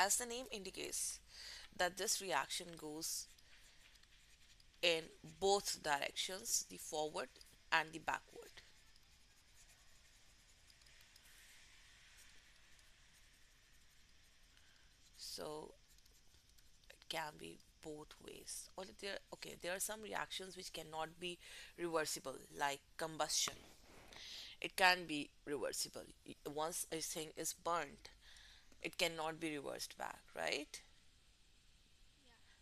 as the name indicates, that this reaction goes in both directions, the forward and the backward. So it can be both ways. Only there, okay, there are some reactions which cannot be reversible, like combustion. It can be reversible. Once a thing is burnt, it cannot be reversed back, right?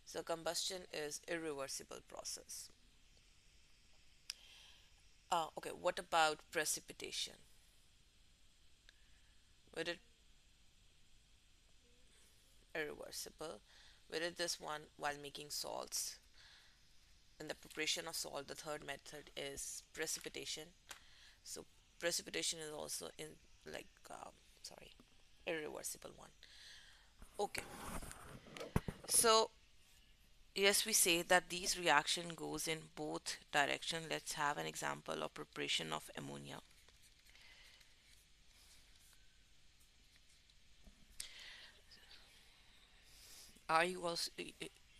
So combustion is irreversible process. Okay, what about precipitation? With it irreversible. We did this one while making salts. In the preparation of salt, the third method is precipitation. So precipitation is also in like sorry, irreversible one. Okay, so yes, we say that these reaction goes in both direction. Let's have an example of preparation of ammonia. Are you also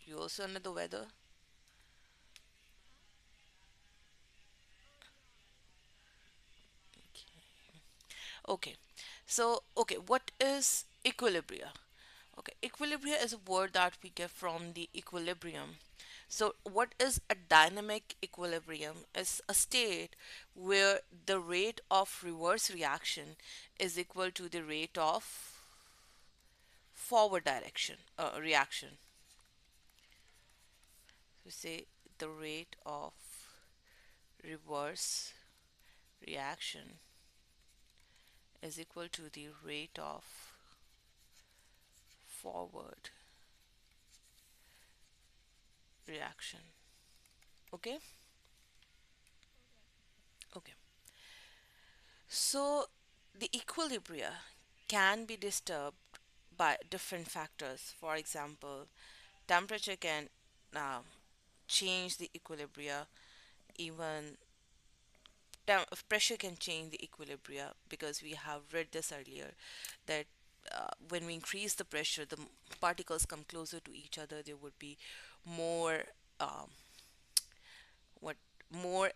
you also under the weather? Okay, so okay, what is equilibria? Okay, equilibria is a word that we get from the equilibrium. So, what is a dynamic equilibrium? Is a state where the rate of reverse reaction is equal to the rate of forward direction reaction. So, say the rate of reverse reaction is equal to the rate of forward reaction. Okay? Okay. So the equilibria can be disturbed by different factors. For example, temperature can uh, change the equilibria, even pressure can change the equilibria, because we have read this earlier that when we increase the pressure, the particles come closer to each other. There would be more um, what more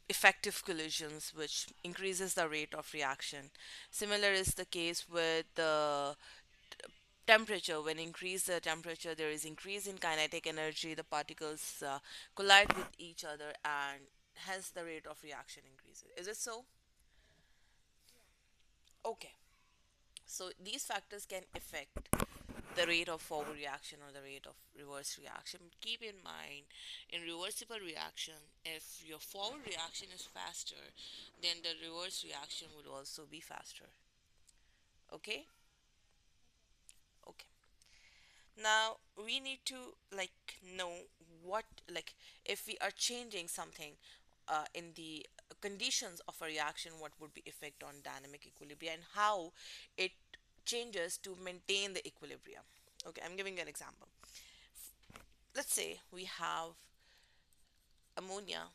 effective collisions, which increases the rate of reaction. Similar is the case with the temperature. When increase the temperature, there is increase in kinetic energy. The particles collide with each other, and hence the rate of reaction increases. Is it so? Okay. So these factors can affect the rate of forward reaction or the rate of reverse reaction. Keep in mind, in reversible reaction, if your forward reaction is faster, then the reverse reaction would also be faster. Okay? Okay. Now we need to know what, if we are changing something in the conditions of a reaction, what would be effect on dynamic equilibrium and how it changes to maintain the equilibrium. Okay, I'm giving you an example. Let's say we have ammonia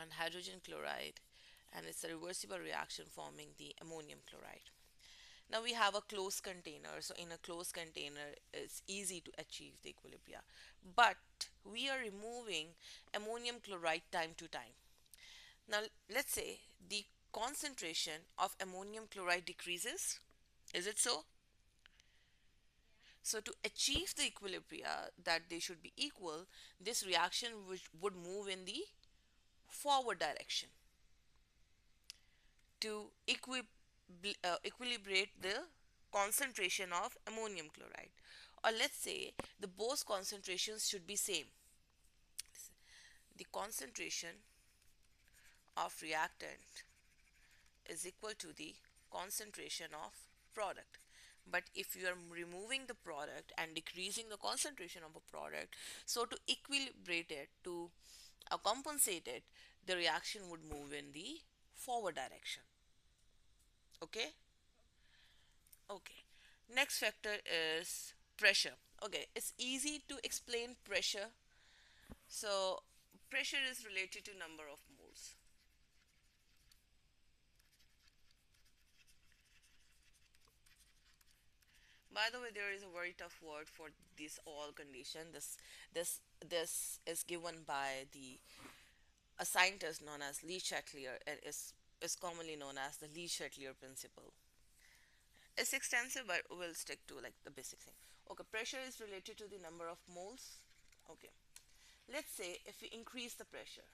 and hydrogen chloride, and it's a reversible reaction forming the ammonium chloride. Now we have a closed container. So in a closed container, it's easy to achieve the equilibria. But we are removing ammonium chloride time to time. Now let's say the concentration of ammonium chloride decreases. Is it so? So to achieve the equilibria that they should be equal, this reaction which would move in the forward direction to equilibrate the concentration of ammonium chloride. Or let's say the both concentrations should be same. The concentration of reactant is equal to the concentration of product. But if you are removing the product and decreasing the concentration of a product, so to equilibrate it, to compensate it, the reaction would move in the forward direction. Okay? Okay. Next factor is pressure. Okay, it's easy to explain pressure. So, pressure is related to number of moles. By the way, there is a very tough word for this all condition. This is given by the a scientist known as Lee Chatelier and is commonly known as the Lee Chatelier principle. It's extensive, but we'll stick to like the basic thing. Okay, pressure is related to the number of moles. Okay, let's say if we increase the pressure,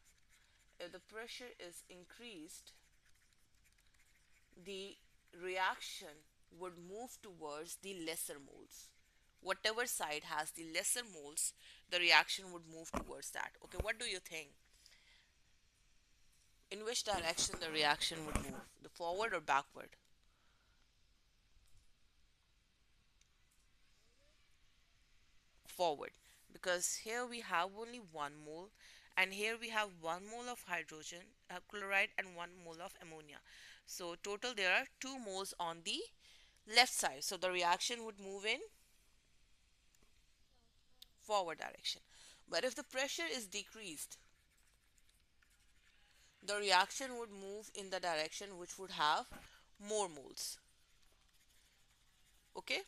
if the pressure is increased, the reaction would move towards the lesser moles. Whatever side has the lesser moles, the reaction would move towards that. Okay, what do you think? In which direction the reaction would move? The forward or backward? Forward. Because here we have only one mole, and here we have one mole of hydrogen chloride and one mole of ammonia. So total there are two moles on the left side. So the reaction would move in forward direction. But if the pressure is decreased, the reaction would move in the direction which would have more moles. Okay?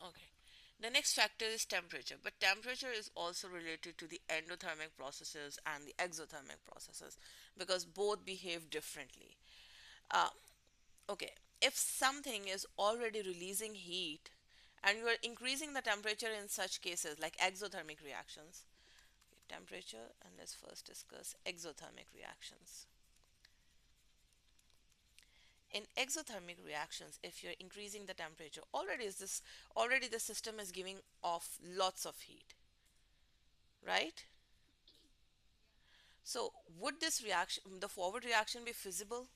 Okay. The next factor is temperature, but temperature is also related to the endothermic processes and the exothermic processes because both behave differently. Uh, okay, if something is already releasing heat and you are increasing the temperature in such cases like exothermic reactions, temperature, and let's first discuss exothermic reactions. In exothermic reactions, if you're increasing the temperature, already the system is giving off lots of heat, right? So would this reaction, the forward reaction, be feasible?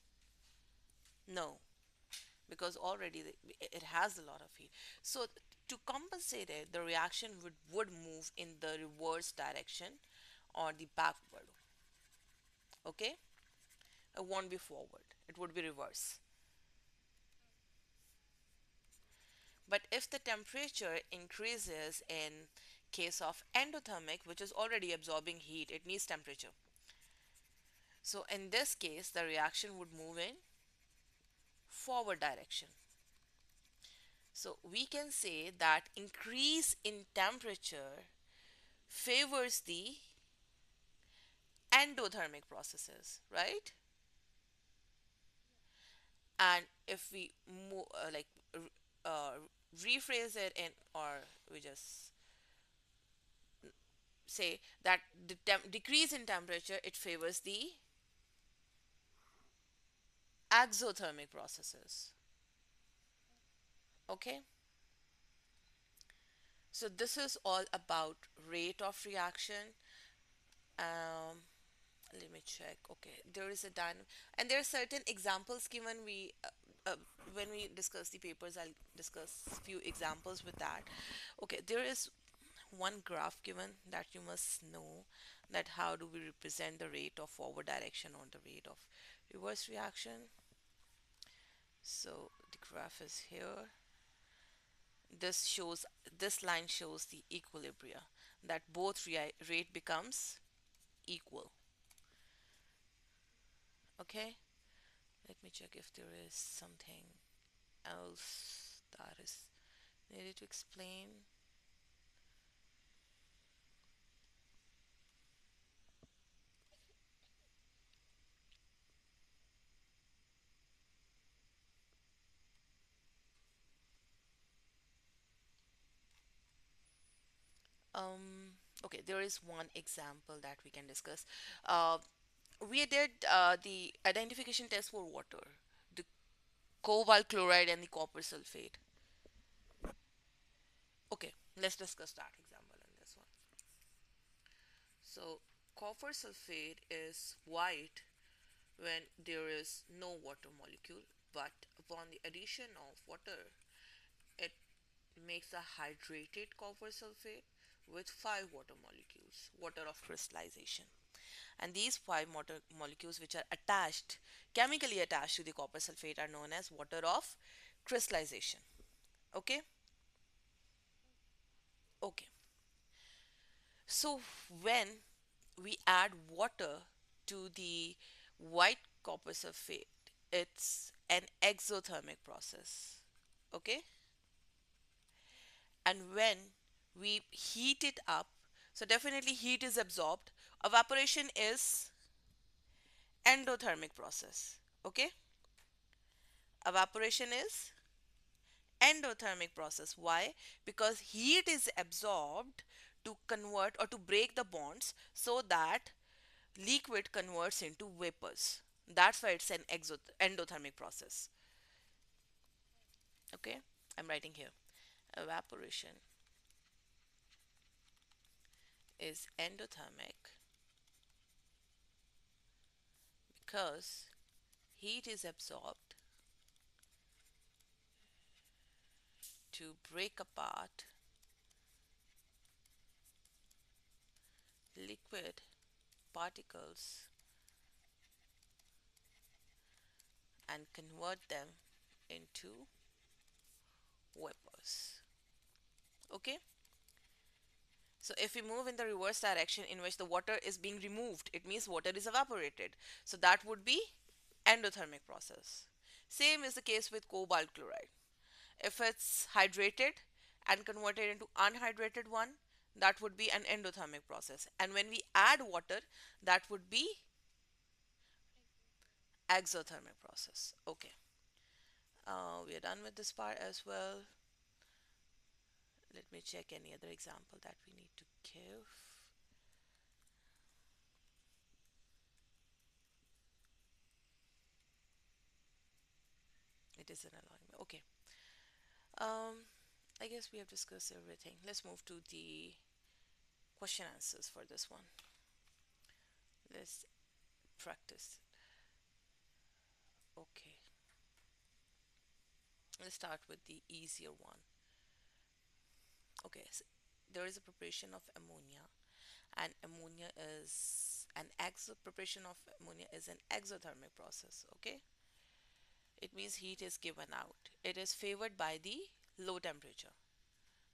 No, because already it has a lot of heat. So to compensate it, the reaction would move in the reverse direction or the backward. Okay, it won't be forward, it would be reverse. But if the temperature increases in case of endothermic, which is already absorbing heat, it needs temperature. So in this case, the reaction would move in forward direction. So we can say that increase in temperature favors the endothermic processes, right? And if we uh, rephrase it in, or we just say that the decrease in temperature, it favors the exothermic processes. Okay, so this is all about rate of reaction. um, Let me check. Okay, there is a dynamic, and there are certain examples given. When we discuss the papers, I'll discuss few examples with that. Okay, there is one graph given that you must know, that how do we represent the rate of forward direction or the rate of reverse reaction. So the graph is here. This line shows the equilibria, that both rate becomes equal. Okay, let me check if there is something else that is needed to explain. Okay, there is one example that we can discuss. Uh, we did the identification test for water, the cobalt chloride and the copper sulfate. Okay, let's discuss that example in this one. So, copper sulfate is white when there is no water molecule, but upon the addition of water, it makes a hydrated copper sulfate with five water molecules, water of crystallization. And these five water molecules, which are attached, chemically attached to the copper sulfate, are known as water of crystallization. Okay? Okay. So when we add water to the white copper sulfate, It's an exothermic process. Okay? And when we heat it up, so definitely heat is absorbed. Evaporation is endothermic process. Okay? Evaporation is endothermic process. Why? Because heat is absorbed to convert or to break the bonds so that liquid converts into vapors. That's why it's an endothermic process. Okay, I'm writing here. Evaporation is endothermic because heat is absorbed to break apart liquid particles and convert them into vapors. Okay, so if we move in the reverse direction in which the water is being removed, it means water is evaporated. So that would be endothermic process. Same is the case with cobalt chloride. If it's hydrated and converted into unhydrated one, that would be an endothermic process. And when we add water, that would be exothermic process. Okay, we are done with this part as well. Let me check any other example that we need to give. It isn't allowing me. Okay. Um, I guess we have discussed everything. Let's move to the question answers for this one. Let's practice. Okay. Let's start with the easier one. Okay, so there is a preparation of ammonia, and ammonia is an preparation of ammonia is an exothermic process. Okay, it means heat is given out. It is favored by the low temperature.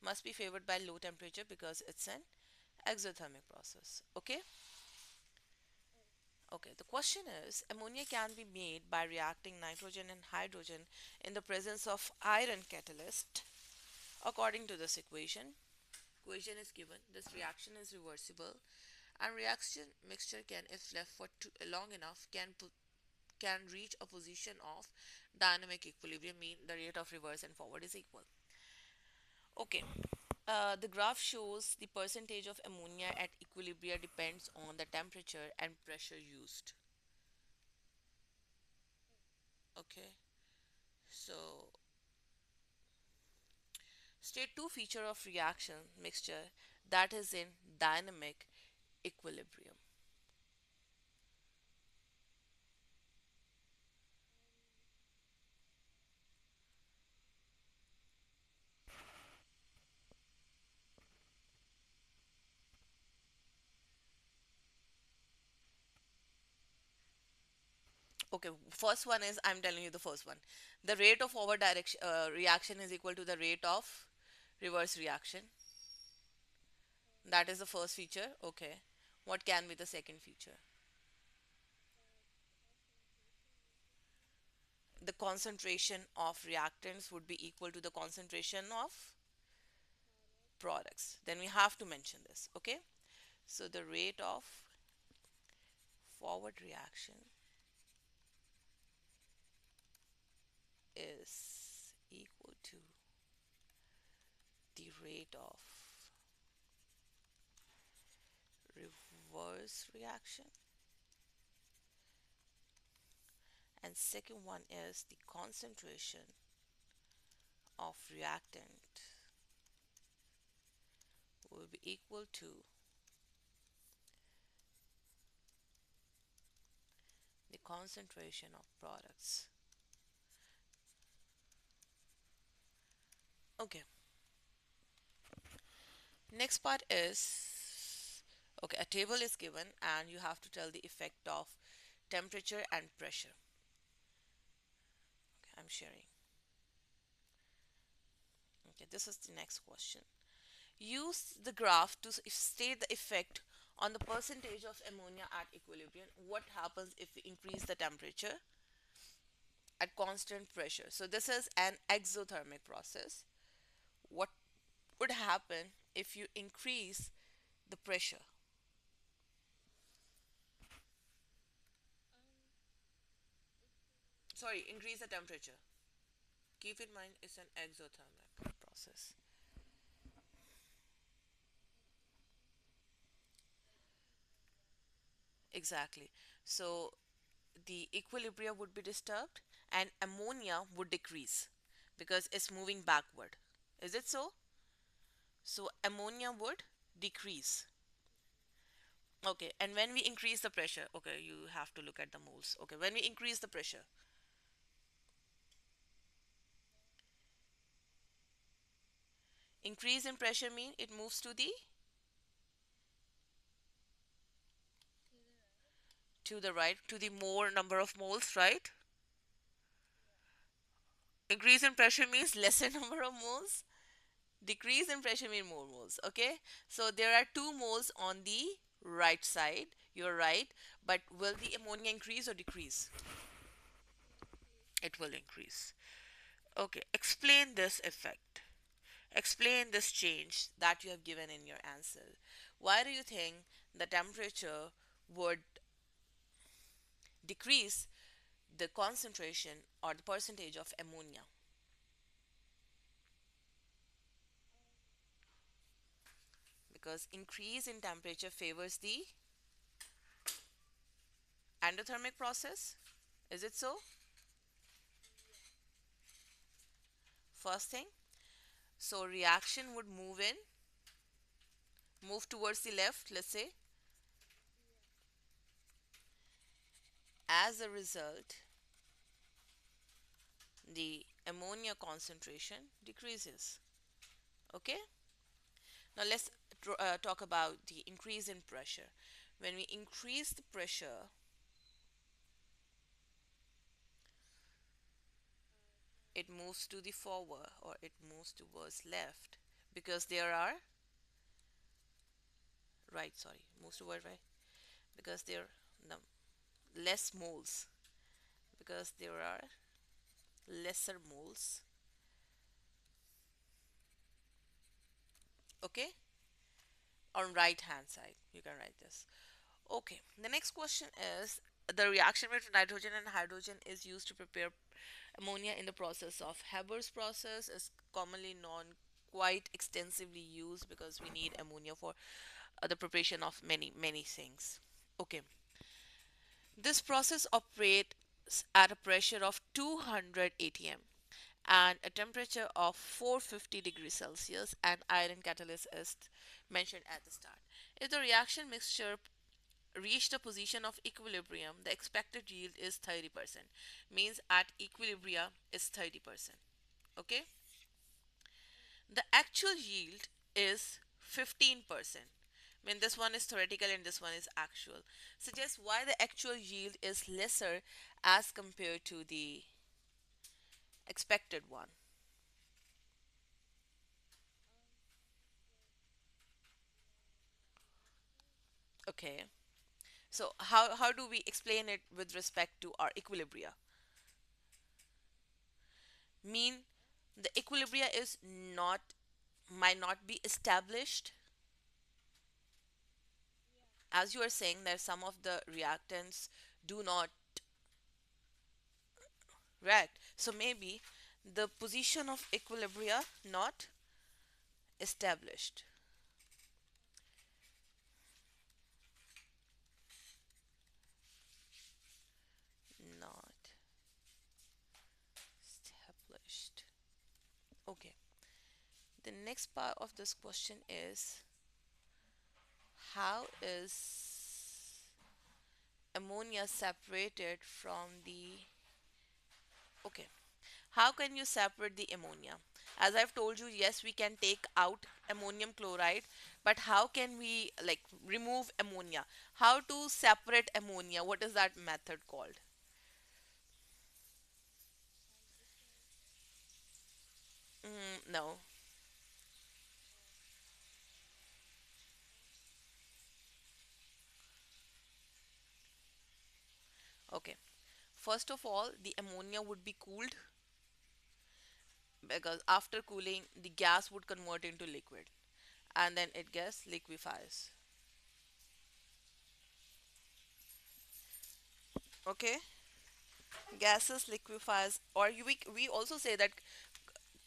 Must be favored by low temperature because it's an exothermic process. Okay. Okay, the question is ammonia can be made by reacting nitrogen and hydrogen in the presence of iron catalyst. According to this equation is given. This reaction is reversible, and reaction mixture can, if left for long enough, can reach a position of dynamic equilibrium, mean the rate of reverse and forward is equal. Okay, the graph shows the percentage of ammonia at equilibrium depends on the temperature and pressure used. Okay, so state two feature of reaction mixture that is in dynamic equilibrium. Okay, first one is I'm telling you the first one. The rate of forward direction reaction is equal to the rate of reverse reaction. That is the first feature. Okay. What can be the second feature? The concentration of reactants would be equal to the concentration of products. Then we have to mention this. Okay. So the rate of forward reaction is equal to the rate of reverse reaction, and second one is the concentration of reactant will be equal to the concentration of products. Okay, next part is okay, a table is given and you have to tell the effect of temperature and pressure. Okay, I'm sharing. Okay, this is the next question. Use the graph to state the effect on the percentage of ammonia at equilibrium. What happens if we increase the temperature? at constant pressure. So this is an exothermic process. What would happen if you increase the pressure? Sorry, increase the temperature. Keep in mind it's an exothermic process. Exactly. So the equilibrium would be disturbed and ammonia would decrease because it's moving backward. Is it so? So ammonia would decrease. Okay, and when we increase the pressure, okay, you have to look at the moles. Okay, when we increase the pressure, increase in pressure mean it moves to the right, to the more number of moles, right? Increase in pressure means lesser number of moles. Decrease in pressure mean more moles. Okay, so there are two moles on the right side. You're right, but will the ammonia increase or decrease? It will increase. Okay, explain this effect. Explain this change that you have given in your answer. Why do you think the temperature would decrease the concentration or the percentage of ammonia? Because increase in temperature favors the endothermic process. Is it so? First thing. So reaction would move towards the left, let's say. As a result, the ammonia concentration decreases. Okay? Now let's talk about the increase in pressure. When we increase the pressure, it moves to the forward or it moves towards left because there are right, sorry, moves toward right because there are no, less moles because there are lesser moles. Okay, on right hand side you can write this. Okay, the next question is the reaction between nitrogen and hydrogen is used to prepare ammonia in the process of Haber's process is commonly known, quite extensively used because we need ammonia for the preparation of many things. Okay, this process operates at a pressure of 200 atm and a temperature of 450 degrees Celsius, and iron catalyst is mentioned at the start. If the reaction mixture reached a position of equilibrium, the expected yield is 30%. Means at equilibrium is 30%. Okay? The actual yield is 15%. I mean, this one is theoretical and this one is actual. Suggests why the actual yield is lesser as compared to the expected one. Okay. So how do we explain it with respect to our equilibria? Mean the equilibria is not might not be established, as you are saying that some of the reactants do not react. So maybe the position of equilibria not established. Not established. Okay. The next part of this question is how is ammonia separated from the okay, how can you separate the ammonia? As I've told you, yes, we can take out ammonium chloride, but how can we like remove ammonia? How to separate ammonia? What is that method called? No. Okay. First of all, the ammonia would be cooled because after cooling, the gas would convert into liquid and then it gets liquefies. Okay, gases liquefies, or we also say that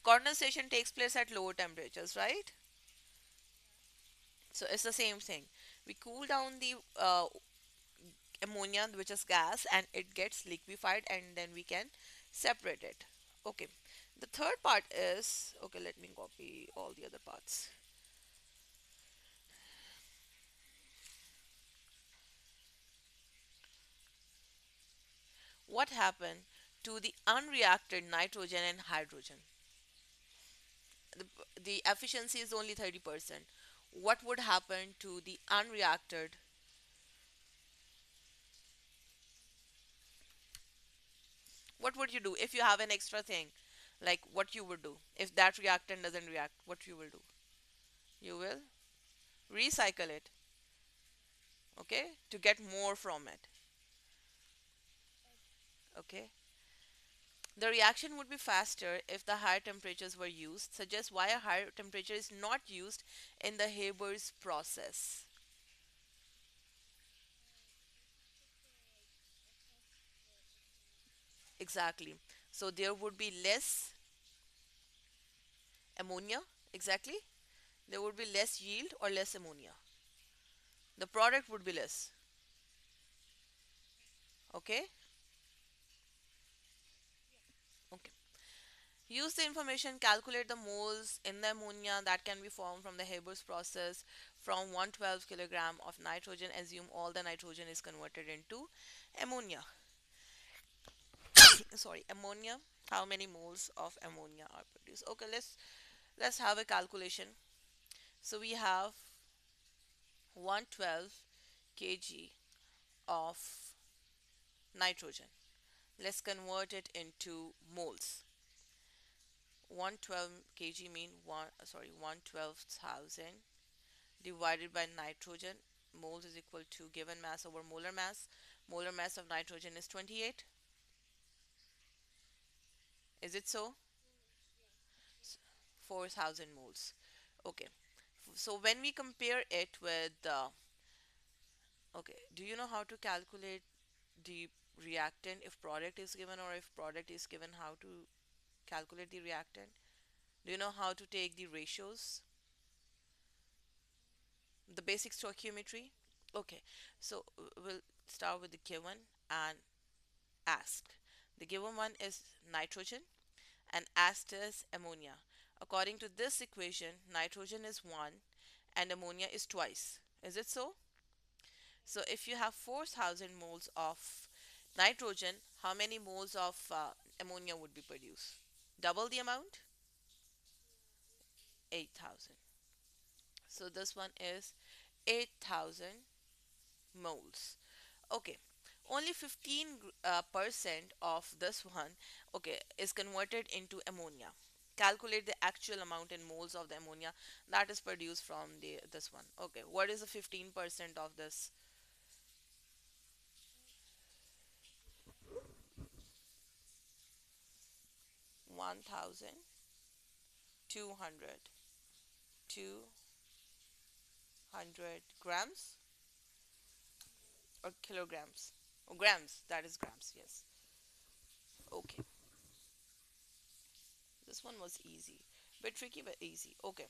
condensation takes place at lower temperatures, right? So it's the same thing. We cool down the ammonia, which is gas, and it gets liquefied, and then we can separate it. Okay. The third part is okay. Let me copy all the other parts. What happened to the unreacted nitrogen and hydrogen? The, the efficiency is only 30%. What would happen to the unreacted? What would you do if you have an extra thing? Like what you would do if that reactant doesn't react? What you will do? You will recycle it, okay, to get more from it. Okay. The reaction would be faster if the higher temperatures were used, suggests why a higher temperature is not used in the Haber's process. Exactly. So there would be less ammonia, exactly. There would be less yield or less ammonia. The product would be less. Okay? Okay. Use the information, calculate the moles in the ammonia that can be formed from the Haber's process from 112 kilogram of nitrogen. Assume all the nitrogen is converted into ammonia. Sorry, ammonia. How many moles of ammonia are produced? Okay, let's have a calculation. So we have 112 kg of nitrogen. Let's convert it into moles. 112 kg mean 112,000 divided by nitrogen. Moles is equal to given mass over molar mass. Molar mass of nitrogen is 28. Is it so? 4,000 moles. Okay. So when we compare it with okay, do you know how to calculate the reactant if product is given, or if product is given, how to calculate the reactant? Do you know how to take the ratios, the basic stoichiometry? Okay, so we'll start with the given and ask. The given one is nitrogen and asked is ammonia. According to this equation, nitrogen is 1 and ammonia is twice. Is it so? So if you have 4,000 moles of nitrogen, how many moles of ammonia would be produced? Double the amount? 8,000. So this one is 8,000 moles. Okay. Only 15 percent of this one, okay, is converted into ammonia. Calculate the actual amount in moles of the ammonia that is produced from the this one. Okay, what is the 15% of this? 1,200 grams or kilograms? Oh, grams. That is grams. Yes. Okay. This one was easy. Bit tricky, but easy. Okay.